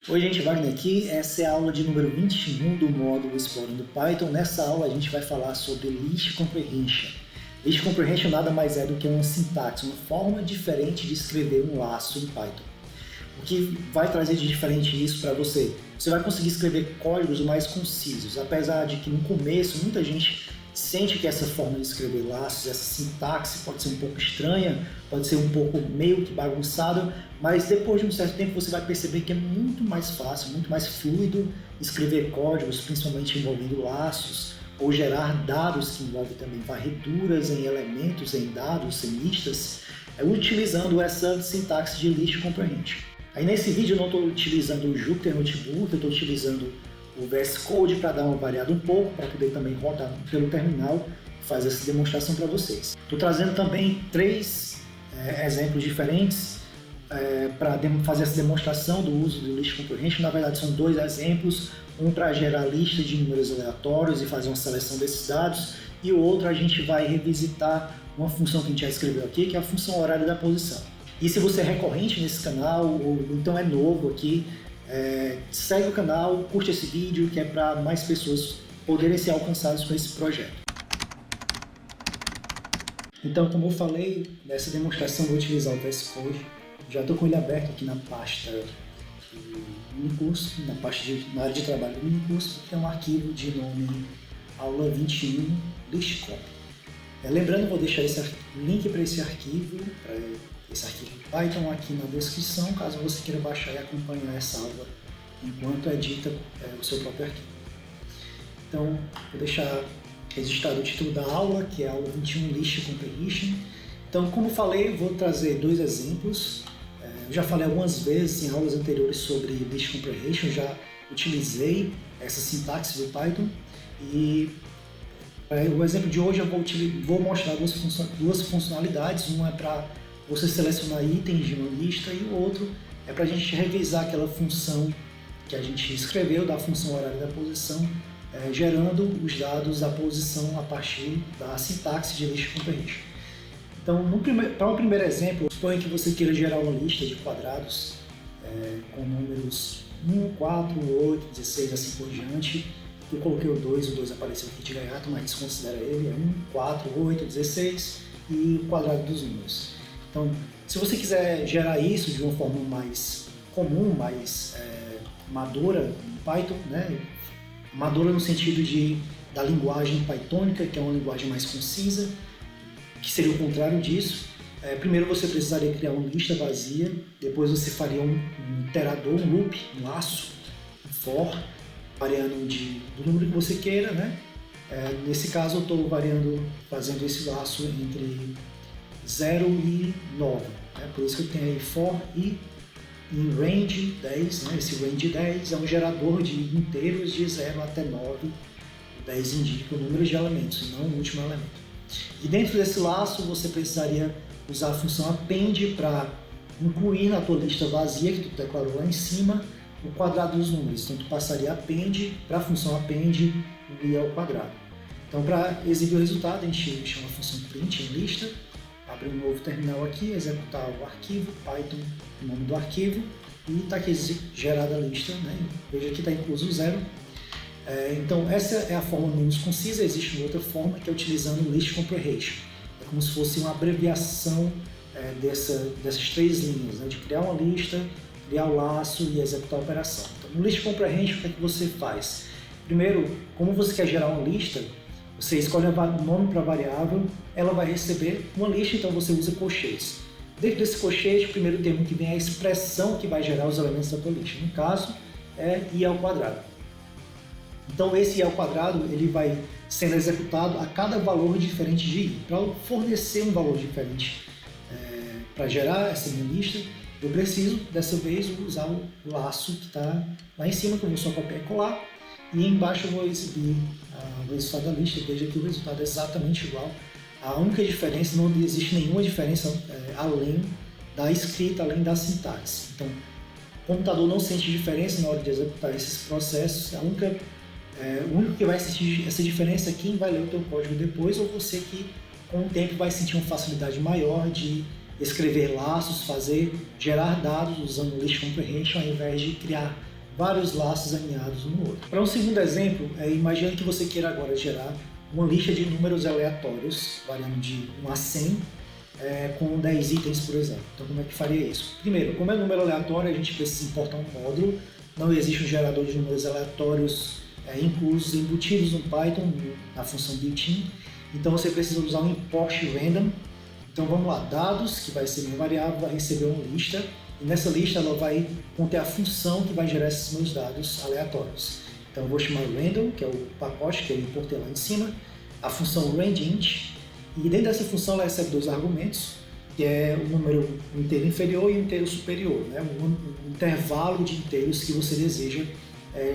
Oi gente, Wagner aqui. Essa é a aula de número 21 do módulo Explorando Python. Nessa aula a gente vai falar sobre List Comprehension. List Comprehension nada mais é do que uma sintaxe, uma forma diferente de escrever um laço em Python. O que vai trazer de diferente isso para você? Você vai conseguir escrever códigos mais concisos, apesar de que no começo muita gente sente que essa forma de escrever laços, essa sintaxe pode ser um pouco estranha, pode ser um pouco meio que bagunçada, mas depois de um certo tempo você vai perceber que é muito mais fácil, muito mais fluido escrever códigos, principalmente envolvendo laços, ou gerar dados que envolvem também varreduras em elementos, em dados, em listas, utilizando essa sintaxe de List Comprehension. Aí nesse vídeo eu não estou utilizando o Jupyter Notebook, eu estou utilizando o VS Code para dar uma variada um pouco, para poder também rodar pelo terminal e fazer essa demonstração para vocês. Estou trazendo também três exemplos diferentes para fazer essa demonstração do uso do List Comprehension. Na verdade são dois exemplos, um para gerar lista de números aleatórios e fazer uma seleção desses dados, e o outro a gente vai revisitar uma função que a gente já escreveu aqui, que é a função horária da posição. E se você é recorrente nesse canal, ou então é novo aqui, segue o canal, curte esse vídeo, que é para mais pessoas poderem ser alcançadas com esse projeto. Então, como eu falei, nessa demonstração eu vou utilizar o VS Code. Já estou com ele aberto aqui na pasta do minicurso, na área de trabalho do minicurso, que é um arquivo de nome aula 21 List.com. Lembrando, vou deixar esse link para esse arquivo Python aqui na descrição, caso você queira baixar e acompanhar essa aula enquanto edita o seu próprio arquivo. Então, vou deixar registrado o título da aula, que é a aula 21 List Comprehension. Então, como falei, eu vou trazer dois exemplos. Eu já falei algumas vezes em aulas anteriores sobre List Comprehension, já utilizei essa sintaxe do Python, e o exemplo de hoje eu vou mostrar duas funcionalidades. Uma é para você selecionar itens de uma lista, e o outro é para a gente revisar aquela função que a gente escreveu, da função horária da posição, gerando os dados da posição a partir da sintaxe de List Comprehension. Então, para um primeiro exemplo, suponha que você queira gerar uma lista de quadrados com números 1, 4, 8, 16, assim por diante. Eu coloquei o 2 apareceu aqui de gaiato, mas desconsidera ele, é 1, 4, 8, 16 e o quadrado dos números. Então, se você quiser gerar isso de uma forma mais comum, mais madura no Python, né? Madura no sentido da linguagem pythônica, que é uma linguagem mais concisa, que seria o contrário disso. Primeiro você precisaria criar uma lista vazia, depois você faria um iterador, um loop, um laço, um for, variando do número que você queira, né? Nesse caso eu estou fazendo esse laço entre 0 e 9, né? Por isso que eu tenho aí for e em range 10, né? Esse range 10 é um gerador de inteiros de 0 até 9, o 10 indica o número de elementos, não o último elemento. E dentro desse laço você precisaria usar a função append para incluir na tua lista vazia que tu declarou lá em cima o quadrado dos números. Então tu passaria append para a função append i ao quadrado. Então, para exibir o resultado, a gente chama a função print em lista, abre um novo terminal aqui, executar o arquivo, Python, o nome do arquivo, e está aqui gerada a lista, né? Veja que está incluso o 0. Então essa é a forma menos concisa. Existe uma outra forma, que é utilizando o List Comprehension. É como se fosse uma abreviação dessas três linhas, né? De criar uma lista, criar o laço e executar a operação. Então, no List Comprehension, o que é que você faz? Primeiro, como você quer gerar uma lista, você escolhe o nome para a variável, ela vai receber uma lista, então você usa colchetes. Dentro desse colchete, o primeiro termo que vem é a expressão que vai gerar os elementos da tua lista. No caso, é i ao quadrado. Então esse i ao quadrado ele vai sendo executado a cada valor diferente de i. Para fornecer um valor diferente para gerar essa minha lista, eu preciso dessa vez usar o laço que está lá em cima, que eu vou só copiar e colar, e embaixo eu vou exibir o resultado da lista. Veja que o resultado é exatamente igual. A única diferença, não existe nenhuma diferença além da escrita, além da sintaxe. Então, o computador não sente diferença na hora de executar esses processos. O único que vai sentir essa diferença é quem vai ler o teu código depois, ou você que com o tempo vai sentir uma facilidade maior de escrever laços, gerar dados usando o List Comprehension, ao invés de criar vários laços alinhados um no outro. Para um segundo exemplo, imagine que você queira agora gerar uma lista de números aleatórios, variando de 1 a 100, com 10 itens, por exemplo. Então, como é que faria isso? Primeiro, como é número aleatório, a gente precisa importar um módulo. Não existe um gerador de números aleatórios inclusos, embutidos no Python, na função built-in. Então, você precisa usar um import random. Então, vamos lá, dados, que vai ser uma variável, vai receber uma lista. E nessa lista, ela vai conter a função que vai gerar esses meus dados aleatórios. Então, eu vou chamar random, que é o pacote que eu importei lá em cima, a função rangeInt. E dentro dessa função ela recebe 2 argumentos, que é o número inteiro inferior e o inteiro superior, né? Um intervalo de inteiros que você deseja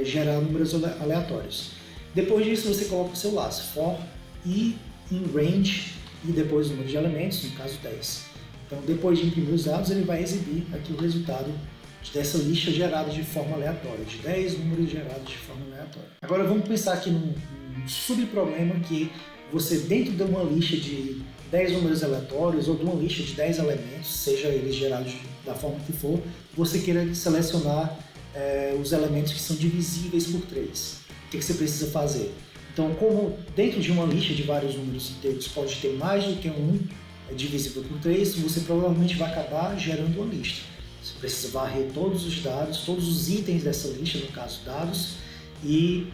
gerar números aleatórios. Depois disso você coloca o seu laço, for i in range e depois o número de elementos, no caso 10. Então depois de imprimir os dados ele vai exibir aqui o resultado dessa lista gerada de forma aleatória, de 10 números gerados de forma aleatória. Agora vamos pensar aqui num subproblema que você, dentro de uma lista de 10 números aleatórios ou de uma lista de 10 elementos, seja eles gerados da forma que for, você queira selecionar os elementos que são divisíveis por 3. O que você precisa fazer? Então, como dentro de uma lista de vários números inteiros pode ter mais do que um divisível por 3, você provavelmente vai acabar gerando uma lista. Você precisa varrer todos os dados, todos os itens dessa lista, no caso dados, e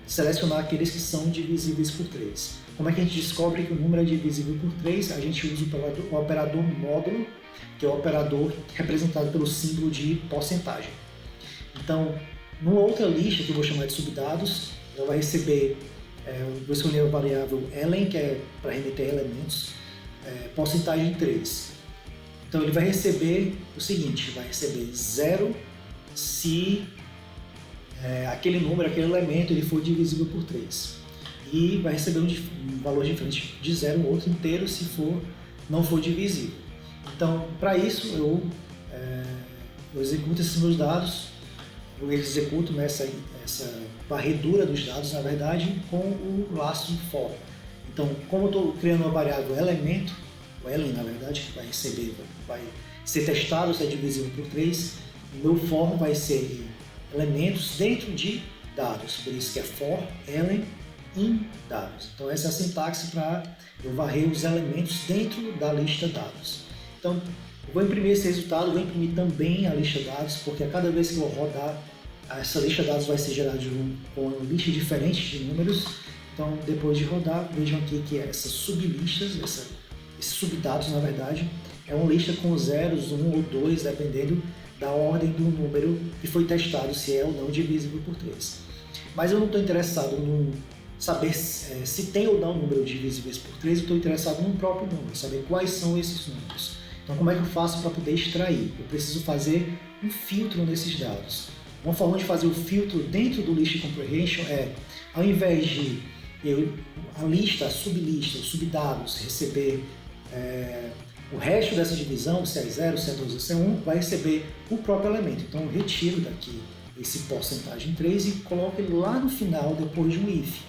selecionar aqueles que são divisíveis por 3. Como é que a gente descobre que o número é divisível por 3? A gente usa o operador módulo, que é o operador representado pelo símbolo de porcentagem. Então, numa outra lista, que eu vou chamar de subdados, ela vai receber, vou escolher a variável elen, que é para remeter a elementos, porcentagem 3. Então, ele vai receber o seguinte, vai receber 0 se aquele número, aquele elemento, ele for divisível por 3. E vai receber um valor diferente de 0 ou outro inteiro se não for divisível. Então, para isso, eu executo esses meus dados, eu executo essa varredura dos dados, na verdade, com o laço for. Então, como eu estou criando uma variável elemento, o elen, na verdade, que vai ser testado se é divisível por 3, o meu for vai ser elementos dentro de dados, por isso que é for elen in dados. Então essa é a sintaxe para eu varrer os elementos dentro da lista dados. Então eu vou imprimir esse resultado, vou imprimir também a lista dados, porque a cada vez que eu rodar, essa lista dados vai ser gerada com uma lista diferente de números. Então depois de rodar, vejam aqui que essas sublistas, esses subdados na verdade, é uma lista com zeros, 1 ou 2, dependendo da ordem do número que foi testado, se é ou não divisível por 3. Mas eu não estou interessado em saber se tem ou não número divisíveis por 3, eu estou interessado no próprio número, saber quais são esses números. Então, como é que eu faço para poder extrair? Eu preciso fazer um filtro nesses dados. Uma forma de fazer o filtro dentro do List Comprehension ao invés de a lista, a sublista, os subdados receber o resto dessa divisão, se é 0, se é 2 ou se é 1, vai receber o próprio elemento. Então eu retiro daqui esse porcentagem 3 e coloco ele lá no final, depois de um if.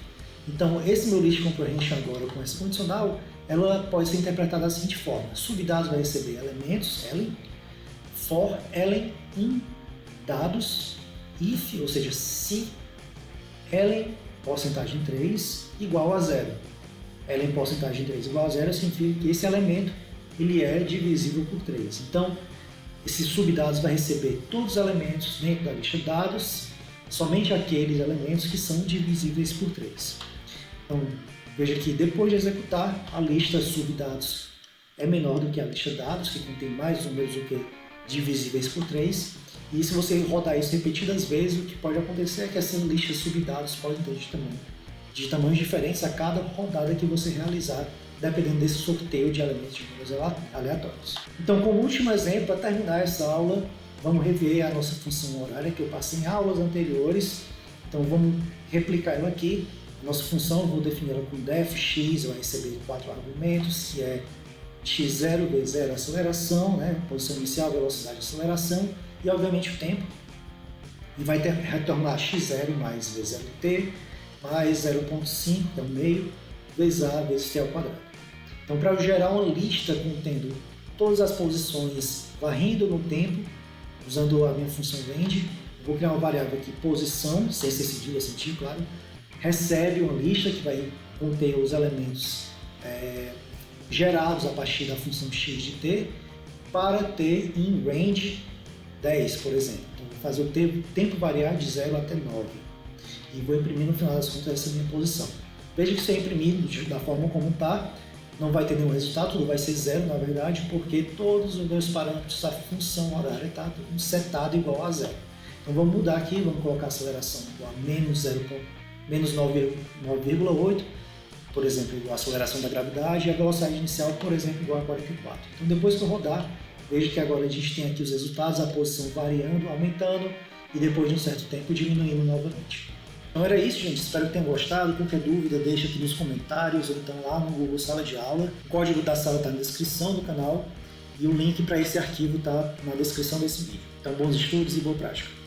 Então esse meu list comprehension agora com essa condicional, ela pode ser interpretada da seguinte forma: subdados vai receber elementos, elen, for elen in dados, if, ou seja, se elen porcentagem 3 igual a 0. Elen porcentagem 3 igual a 0 significa que esse elemento ele é divisível por 3. Então, esses subdados vai receber todos os elementos dentro da lista de dados, somente aqueles elementos que são divisíveis por 3. Então, veja que depois de executar, a lista subdados é menor do que a lista dados, que contém mais números do que divisíveis por 3. E se você rodar isso repetidas vezes, o que pode acontecer é que essas listas subdados podem ter de tamanhos diferentes a cada rodada que você realizar, dependendo desse sorteio de elementos de números aleatórios. Então, como último exemplo, para terminar essa aula, vamos rever a nossa função horária que eu passei em aulas anteriores. Então, vamos replicar ela aqui. A nossa função, eu vou definir ela com def x, vai receber 4 argumentos, que é x0, v0, aceleração, posição inicial, velocidade, aceleração, e obviamente o tempo. E vai retornar x0 mais v0t, mais 0,5, que é o meio, vezes a vezes t ao quadrado. Então, para eu gerar uma lista contendo todas as posições varrendo no tempo, usando a minha função range, Eu vou criar uma variável aqui, posição, sem ser cedilha, sem tio, claro, recebe uma lista que vai conter os elementos gerados a partir da função x de t para t em range 10, por exemplo. Então, vou fazer o tempo variar de 0 até 9 e vou imprimir no final das contas essa minha posição. Veja que se eu imprimir da forma como está, não vai ter nenhum resultado, tudo vai ser 0 na verdade, porque todos os meus parâmetros da função horária está setado igual a 0. Então vamos mudar aqui, vamos colocar a aceleração igual a menos 9,8, por exemplo, a aceleração da gravidade, e a velocidade inicial, por exemplo, igual a 44. Então depois que eu rodar, veja que agora a gente tem aqui os resultados, a posição variando, aumentando, e depois de um certo tempo diminuindo novamente. Então era isso, gente. Espero que tenham gostado. Qualquer dúvida, deixa aqui nos comentários ou então lá no Google Sala de Aula. O código da sala está na descrição do canal e o link para esse arquivo está na descrição desse vídeo. Então bons estudos e boa prática.